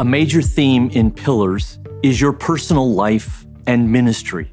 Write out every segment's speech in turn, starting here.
A major theme in Pillars is your personal life and ministry.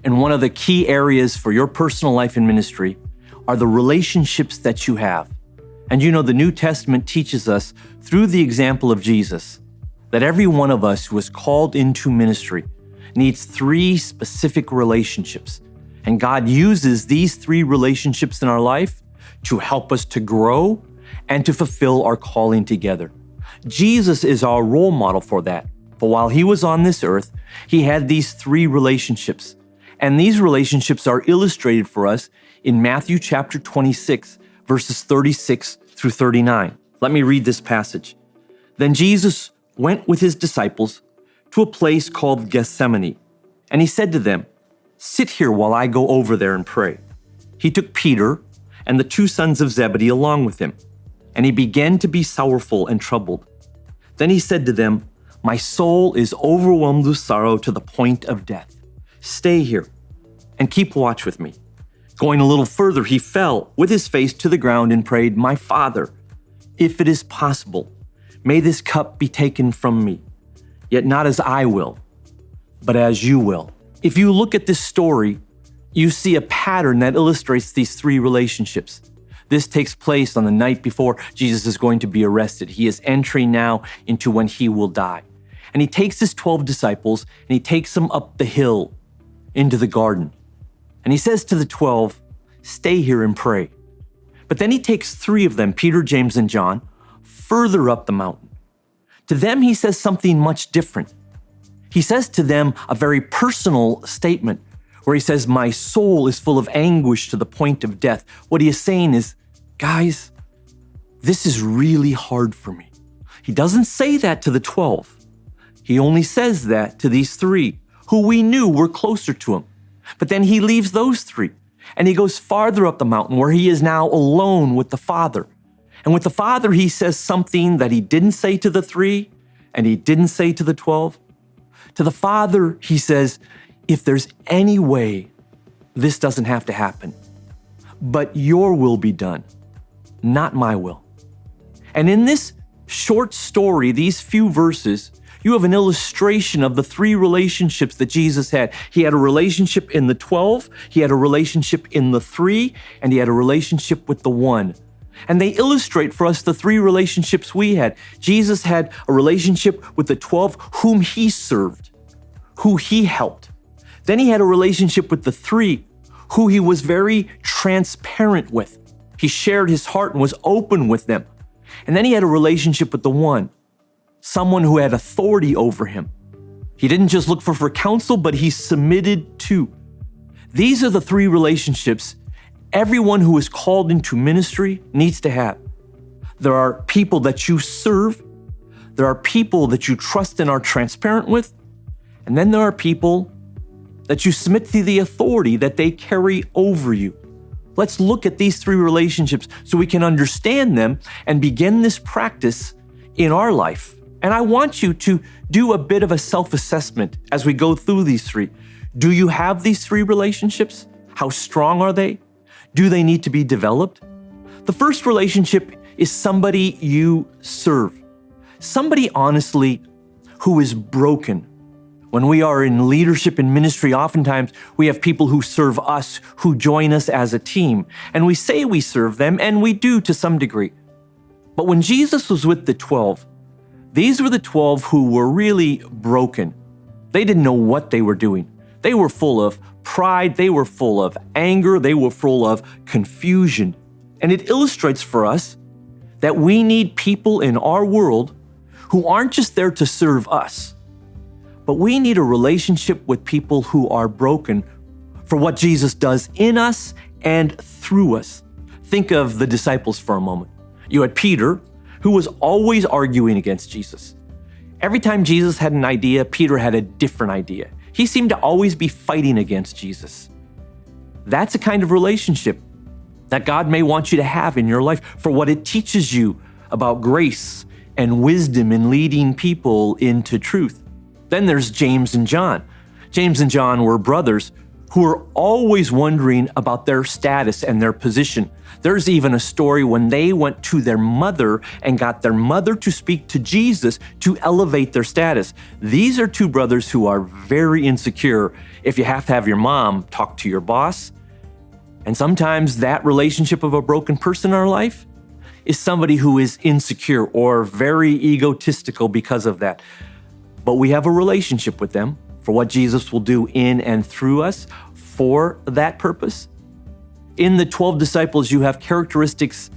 And one of the key areas for your personal life and ministry are the relationships that you have. And the New Testament teaches us through the example of Jesus that every one of us who is called into ministry needs 3 specific relationships. And God uses these 3 relationships in our life to help us to grow and to fulfill our calling together. Jesus is our role model for that. For while he was on this earth, he had these 3 relationships. And these relationships are illustrated for us in Matthew chapter 26, verses 36 through 39. Let me read this passage. Then Jesus went with his disciples to a place called Gethsemane, and he said to them, "Sit here while I go over there and pray." He took Peter and the 2 sons of Zebedee along with him, and he began to be sorrowful and troubled. Then he said to them, "My soul is overwhelmed with sorrow to the point of death. Stay here and keep watch with me." Going a little further, he fell with his face to the ground and prayed, "My Father, if it is possible, may this cup be taken from me, yet not as I will, but as you will." If you look at this story, you see a pattern that illustrates these 3 relationships. This takes place on the night before Jesus is going to be arrested. He is entering now into when he will die. And he takes his 12 disciples and he takes them up the hill into the garden. And he says to the 12, "Stay here and pray." But then he takes 3 of them, Peter, James, and John, further up the mountain. To them, he says something much different. He says to them a very personal statement where he says, "My soul is full of anguish to the point of death." What he is saying is, guys, this is really hard for me. He doesn't say that to the 12. He only says that to these 3 who we knew were closer to him. But then he leaves those 3 and he goes farther up the mountain where he is now alone with the Father. And with the Father, he says something that he didn't say to the 3 and he didn't say to the 12. To the Father, he says, "If there's any way this doesn't have to happen, but your will be done, not my will." And in this short story, these few verses, you have an illustration of the 3 relationships that Jesus had. He had a relationship in the 12, he had a relationship in the 3, and he had a relationship with the 1. And they illustrate for us the 3 relationships we had. Jesus had a relationship with the 12 whom he served, who he helped. Then he had a relationship with the 3 who he was very transparent with. He shared his heart and was open with them. And then he had a relationship with the 1, someone who had authority over him. He didn't just look for counsel, but he submitted to. These are the 3 relationships everyone who is called into ministry needs to have. There are people that you serve, there are people that you trust and are transparent with, and then there are people that you submit to the authority that they carry over you. Let's look at these 3 relationships so we can understand them and begin this practice in our life. And I want you to do a bit of a self-assessment as we go through these 3. Do you have these 3 relationships? How strong are they? Do they need to be developed? The first relationship is somebody you serve. Somebody, honestly, who is broken. When we are in leadership and ministry, oftentimes we have people who serve us, who join us as a team. And we say we serve them, and we do to some degree. But when Jesus was with the 12, these were the 12 who were really broken. They didn't know what they were doing. They were full of pride, they were full of anger, they were full of confusion. And it illustrates for us that we need people in our world who aren't just there to serve us, but we need a relationship with people who are broken for what Jesus does in us and through us. Think of the disciples for a moment. You had Peter, who was always arguing against Jesus. Every time Jesus had an idea, Peter had a different idea. He seemed to always be fighting against Jesus. That's a kind of relationship that God may want you to have in your life for what it teaches you about grace and wisdom in leading people into truth. Then there's James and John. James and John were brothers who are always wondering about their status and their position. There's even a story when they went to their mother and got their mother to speak to Jesus to elevate their status. These are two brothers who are very insecure if you have to have your mom talk to your boss. And sometimes that relationship of a broken person in our life is somebody who is insecure or very egotistical because of that. But we have a relationship with them for what Jesus will do in and through us for that purpose. In the 12 disciples, you have characteristics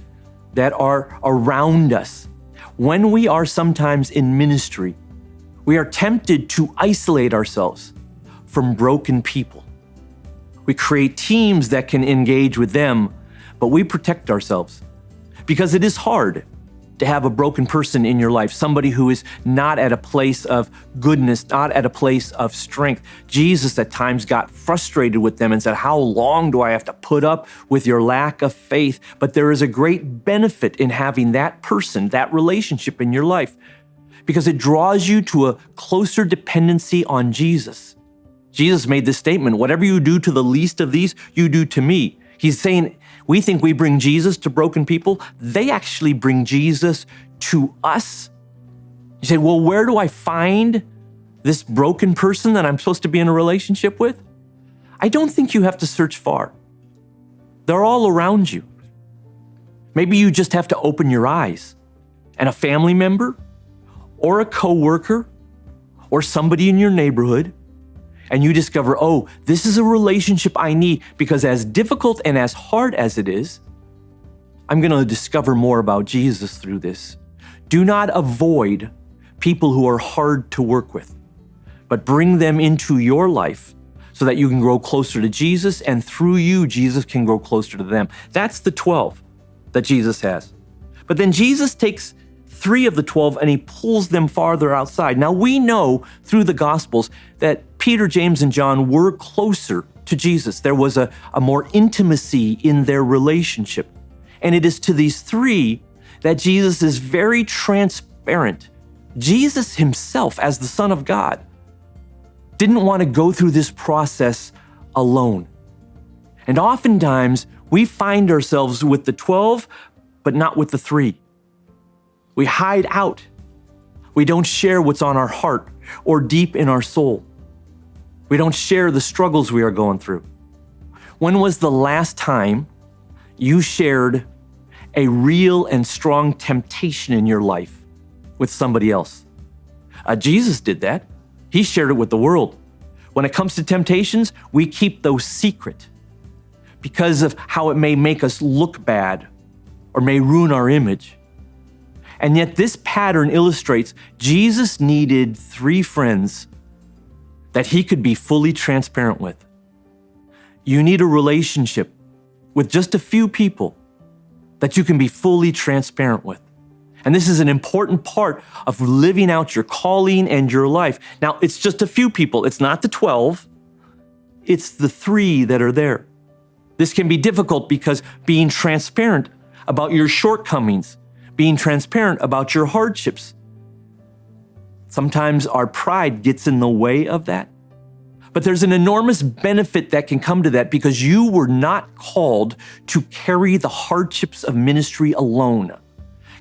that are around us. When we are sometimes in ministry, we are tempted to isolate ourselves from broken people. We create teams that can engage with them, but we protect ourselves because it is hard to have a broken person in your life, somebody who is not at a place of goodness, not at a place of strength. Jesus at times got frustrated with them and said, "How long do I have to put up with your lack of faith?" But there is a great benefit in having that person, that relationship in your life, because it draws you to a closer dependency on Jesus. Jesus made this statement, "Whatever you do to the least of these, you do to me." He's saying, we think we bring Jesus to broken people. They actually bring Jesus to us. You say, well, where do I find this broken person that I'm supposed to be in a relationship with? I don't think you have to search far. They're all around you. Maybe you just have to open your eyes, and a family member or a coworker or somebody in your neighborhood, and you discover, oh, this is a relationship I need, because as difficult and as hard as it is, I'm going to discover more about Jesus through this. Do not avoid people who are hard to work with, but bring them into your life so that you can grow closer to Jesus, and through you, Jesus can grow closer to them. That's the 12 that Jesus has. But then Jesus takes 3 of the 12 and he pulls them farther outside. Now we know through the Gospels that Peter, James, and John were closer to Jesus. There was a more intimacy in their relationship. And it is to these 3 that Jesus is very transparent. Jesus himself, as the Son of God, didn't want to go through this process alone. And oftentimes we find ourselves with the 12, but not with the 3. We hide out. We don't share what's on our heart or deep in our soul. We don't share the struggles we are going through. When was the last time you shared a real and strong temptation in your life with somebody else? Jesus did that. He shared it with the world. When it comes to temptations, we keep those secret because of how it may make us look bad or may ruin our image. And yet this pattern illustrates Jesus needed 3 friends that he could be fully transparent with. You need a relationship with just a few people that you can be fully transparent with. And this is an important part of living out your calling and your life. Now, it's just a few people. It's not the 12. It's the 3 that are there. This can be difficult because being transparent about your shortcomings, being transparent about your hardships, sometimes our pride gets in the way of that. But there's an enormous benefit that can come to that, because you were not called to carry the hardships of ministry alone.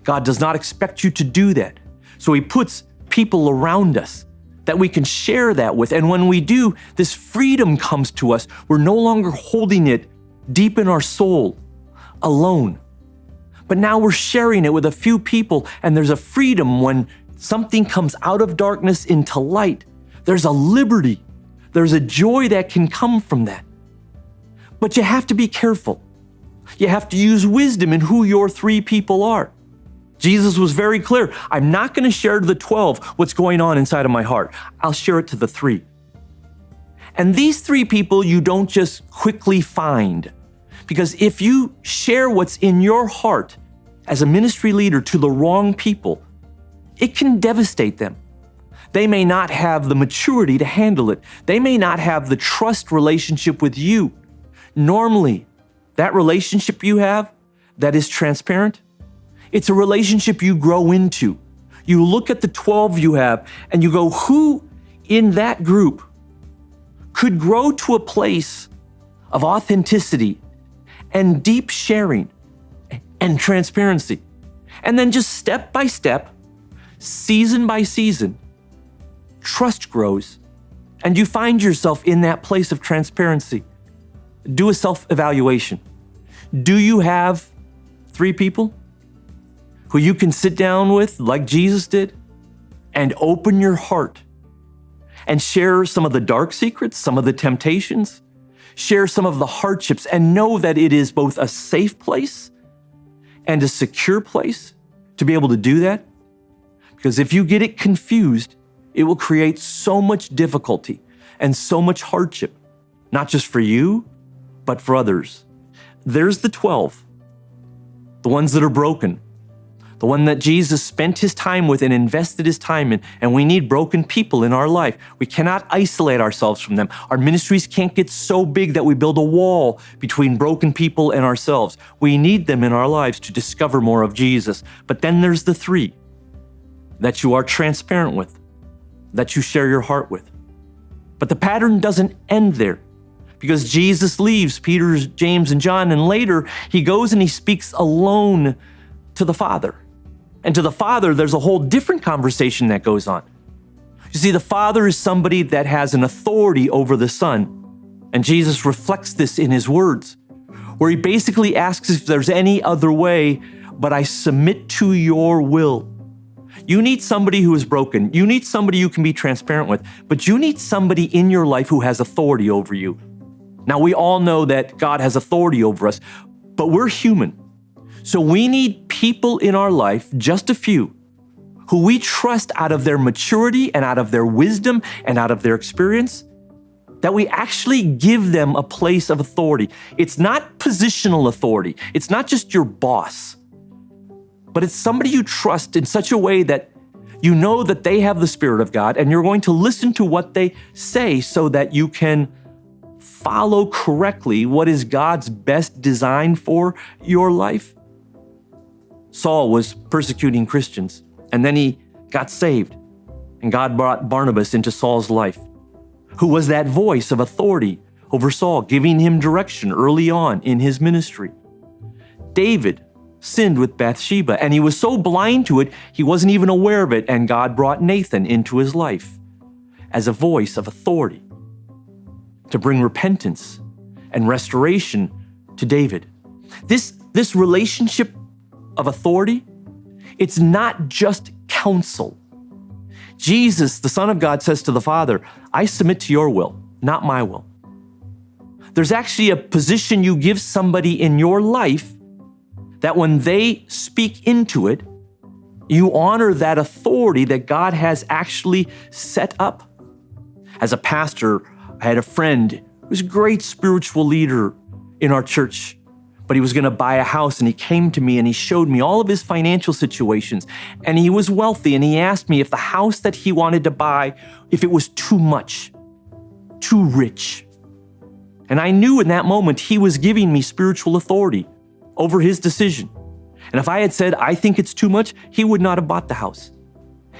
God does not expect you to do that. So he puts people around us that we can share that with. And when we do, this freedom comes to us. We're no longer holding it deep in our soul alone. But now we're sharing it with a few people, and there's a freedom when something comes out of darkness into light. There's a liberty. There's a joy that can come from that. But you have to be careful. You have to use wisdom in who your 3 people are. Jesus was very clear. I'm not going to share to the 12 what's going on inside of my heart. I'll share it to the 3. And these 3 people you don't just quickly find. Because if you share what's in your heart as a ministry leader to the wrong people, it can devastate them. They may not have the maturity to handle it. They may not have the trust relationship with you. Normally, that relationship you have that is transparent, it's a relationship you grow into. You look at the 12 you have and you go, who in that group could grow to a place of authenticity and deep sharing and transparency. And then just step by step, season by season, trust grows and you find yourself in that place of transparency. Do a self-evaluation. Do you have 3 people who you can sit down with like Jesus did and open your heart and share some of the dark secrets, some of the temptations, share some of the hardships, and know that it is both a safe place and a secure place to be able to do that? Because if you get it confused, it will create so much difficulty and so much hardship, not just for you, but for others. There's the 12, the ones that are broken, the one that Jesus spent his time with and invested his time in. And we need broken people in our life. We cannot isolate ourselves from them. Our ministries can't get so big that we build a wall between broken people and ourselves. We need them in our lives to discover more of Jesus. But then there's the 3 that you are transparent with, that you share your heart with. But the pattern doesn't end there, because Jesus leaves Peter, James, and John, and later he goes and he speaks alone to the Father. And to the Father, there's a whole different conversation that goes on. You see, the Father is somebody that has an authority over the Son. And Jesus reflects this in his words, where he basically asks if there's any other way, but I submit to your will. You need somebody who is broken. You need somebody you can be transparent with, but you need somebody in your life who has authority over you. Now, we all know that God has authority over us, but we're human. So we need people in our life, just a few, who we trust out of their maturity and out of their wisdom and out of their experience, that we actually give them a place of authority. It's not positional authority. It's not just your boss, but it's somebody you trust in such a way that you know that they have the Spirit of God and you're going to listen to what they say so that you can follow correctly what is God's best design for your life. Saul was persecuting Christians, and then he got saved, and God brought Barnabas into Saul's life, who was that voice of authority over Saul, giving him direction early on in his ministry. David sinned with Bathsheba, and he was so blind to it, he wasn't even aware of it, and God brought Nathan into his life as a voice of authority to bring repentance and restoration to David. This relationship of authority, it's not just counsel. Jesus, the Son of God, says to the Father, I submit to your will, not my will. There's actually a position you give somebody in your life that when they speak into it, you honor that authority that God has actually set up. As a pastor, I had a friend who was a great spiritual leader in our church, but he was going to buy a house, and he came to me and he showed me all of his financial situations, and he was wealthy, and he asked me if the house that he wanted to buy, if it was too much, too rich. And I knew in that moment he was giving me spiritual authority over his decision. And if I had said, I think it's too much, he would not have bought the house.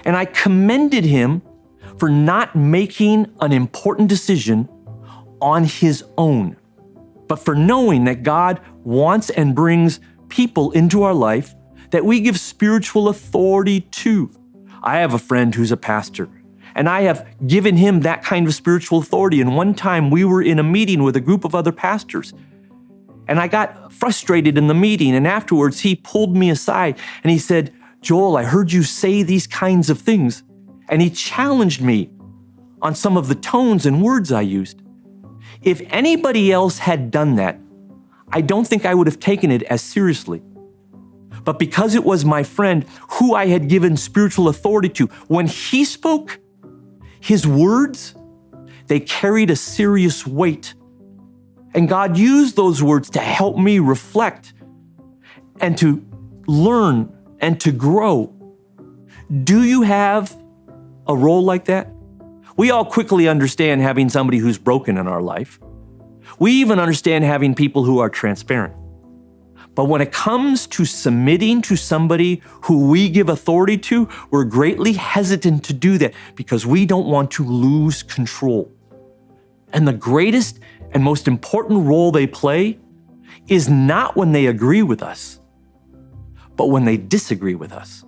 And I commended him for not making an important decision on his own, but for knowing that God wants and brings people into our life that we give spiritual authority to. I have a friend who's a pastor, and I have given him that kind of spiritual authority. And one time we were in a meeting with a group of other pastors, and I got frustrated in the meeting, and afterwards he pulled me aside and he said, Joel, I heard you say these kinds of things. And he challenged me on some of the tones and words I used. If anybody else had done that, I don't think I would have taken it as seriously. But because it was my friend who I had given spiritual authority to, when he spoke, his words, they carried a serious weight. And God used those words to help me reflect and to learn and to grow. Do you have a role like that? We all quickly understand having somebody who's broken in our life. We even understand having people who are transparent. But when it comes to submitting to somebody who we give authority to, we're greatly hesitant to do that because we don't want to lose control. And the greatest and most important role they play is not when they agree with us, but when they disagree with us.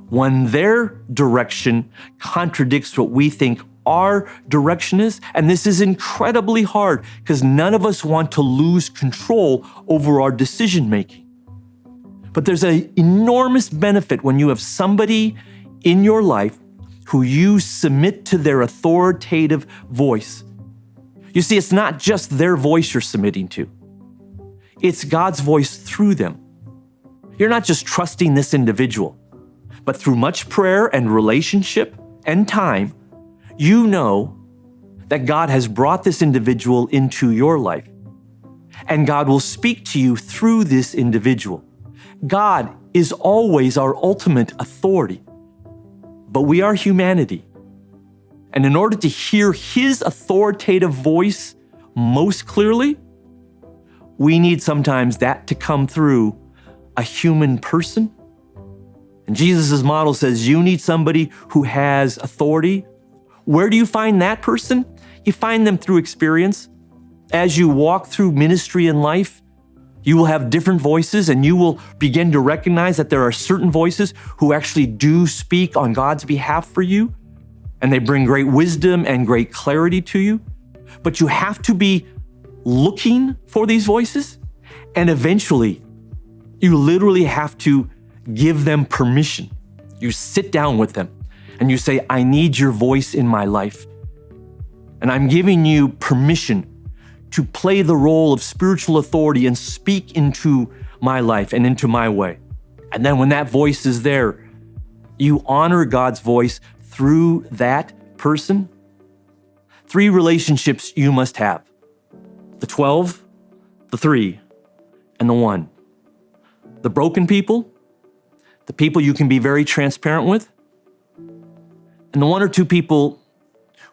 When their direction contradicts what we think our direction is. And this is incredibly hard because none of us want to lose control over our decision making. But there's an enormous benefit when you have somebody in your life who you submit to their authoritative voice. You see, it's not just their voice you're submitting to. It's God's voice through them. You're not just trusting this individual, but through much prayer and relationship and time, you know that God has brought this individual into your life, and God will speak to you through this individual. God is always our ultimate authority, but we are humanity. And in order to hear His authoritative voice most clearly, we need sometimes that to come through a human person. And Jesus' model says you need somebody who has authority. Where do you find that person? You find them through experience. As you walk through ministry and life, you will have different voices, and you will begin to recognize that there are certain voices who actually do speak on God's behalf for you, and they bring great wisdom and great clarity to you. But you have to be looking for these voices, and eventually, you literally have to give them permission. You sit down with them and you say, I need your voice in my life. And I'm giving you permission to play the role of spiritual authority and speak into my life and into my way. And then when that voice is there, you honor God's voice through that person. 3 relationships you must have: the 12, the 3, and the 1. The broken people, the people you can be very transparent with, and the 1 or 2 people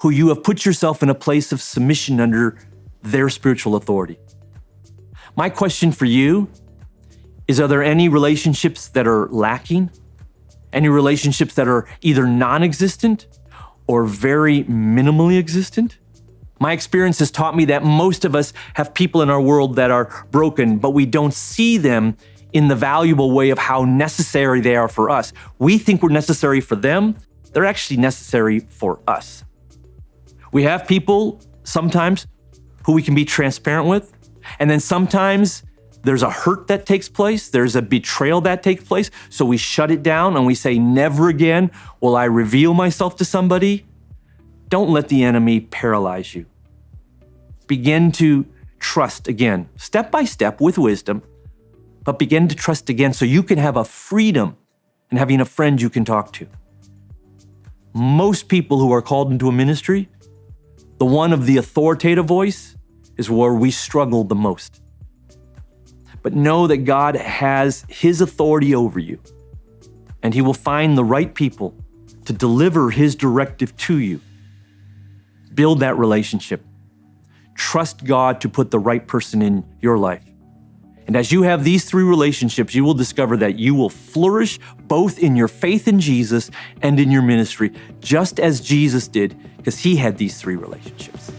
who you have put yourself in a place of submission under their spiritual authority. My question for you is, are there any relationships that are lacking? Any relationships that are either non-existent or very minimally existent? My experience has taught me that most of us have people in our world that are broken, but we don't see them in the valuable way of how necessary they are for us. We think we're necessary for them. They're actually necessary for us. We have people sometimes who we can be transparent with, and then sometimes there's a hurt that takes place, there's a betrayal that takes place, so we shut it down and we say, never again will I reveal myself to somebody. Don't let the enemy paralyze you. Begin to trust again, step by step with wisdom, but begin to trust again so you can have a freedom in having a friend you can talk to. Most people who are called into a ministry, the one of the authoritative voice is where we struggle the most. But know that God has His authority over you, and He will find the right people to deliver His directive to you. Build that relationship. Trust God to put the right person in your life. And as you have these 3 relationships, you will discover that you will flourish both in your faith in Jesus and in your ministry, just as Jesus did, because He had these 3 relationships.